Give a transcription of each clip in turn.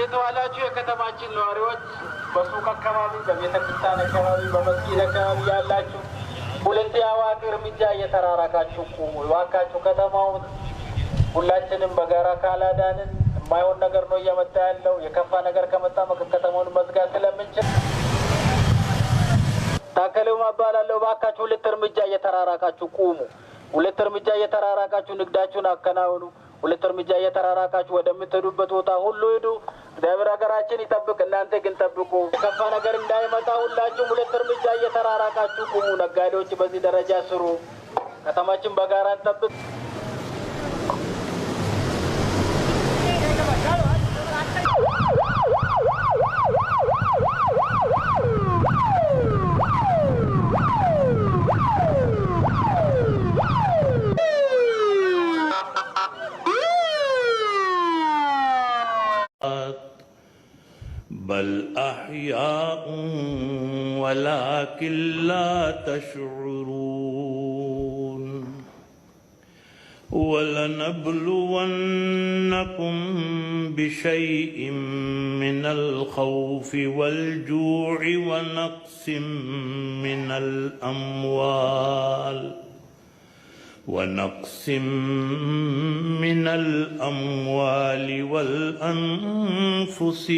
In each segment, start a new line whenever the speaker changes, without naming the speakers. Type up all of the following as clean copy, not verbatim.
እንዴት ዋላችሁ የከተማችን ነዋሪዎች? በሱቅ አካባቢ፣ በቤተ ክርስቲያን አካባቢ፣ በመስጊድ አካባቢ ያላችሁ ሁለት ያዋቂ እርምጃ እየተራራቃችሁ ቁሙ እባካችሁ። ከተማውን ሁላችንም በጋራ ካላዳንን የማይሆን ነገር ነው እየመጣ ያለው። የከፋ ነገር ከመጣ ከተማውን መዝጋት ስለምንችል ታከለው ማባላለሁ። እባካችሁ ሁለት እርምጃ እየተራራቃችሁ ቁሙ። ሁለት እርምጃ እየተራራቃችሁ ንግዳችሁን አከናውኑ። ሁለት እርምጃ እየተራራቃችሁ ወደምትሄዱበት ቦታ ሁሉ ሂዱ። እግዚአብሔር ሀገራችን ይጠብቅ። እናንተ ግን ጠብቁ፣ የከፋ ነገር እንዳይመጣ ሁላችሁም ሁለት እርምጃ እየተራራቃችሁ ቁሙ። ነጋዴዎች በዚህ ደረጃ ስሩ። ከተማችን በጋራ እንጠብቅ።
بل أحياء ولكن لا تشعرون ولنبلونكم بشيء من الخوف والجوع ونقص من الأموال والأنفس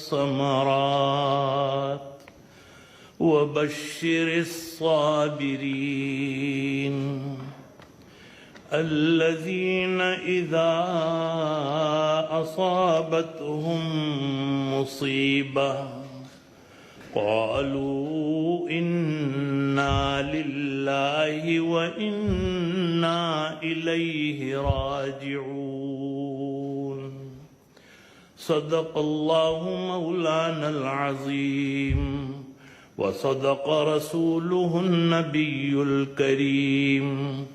والثمرات وبشر الصابرين الذين إذا أصابتهم مصيبة قالوا إنا لله وإنا إليه راجعون صدق الله مولانا العظيم وصدق رسوله النبي الكريم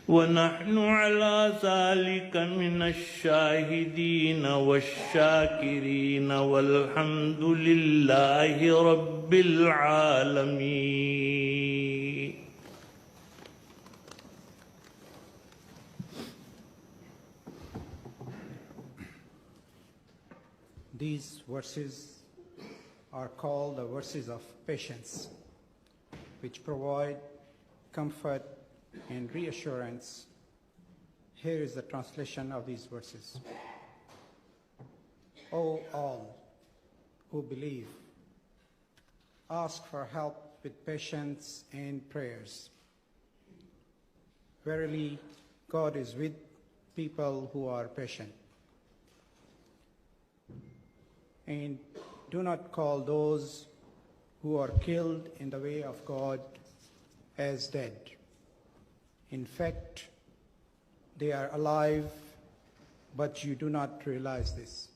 ونحن على ذلك من الشاهدين والشاكرين والحمد لله رب العالمين.
These verses are called the verses of patience, which provide comfort and reassurance. Here is the translation of these verses. O all who believe, ask for help with patience and prayers. Verily, God is with people who are patient. And do not call those who are killed in the way of God as dead. In fact, they are alive, but you do not realize this.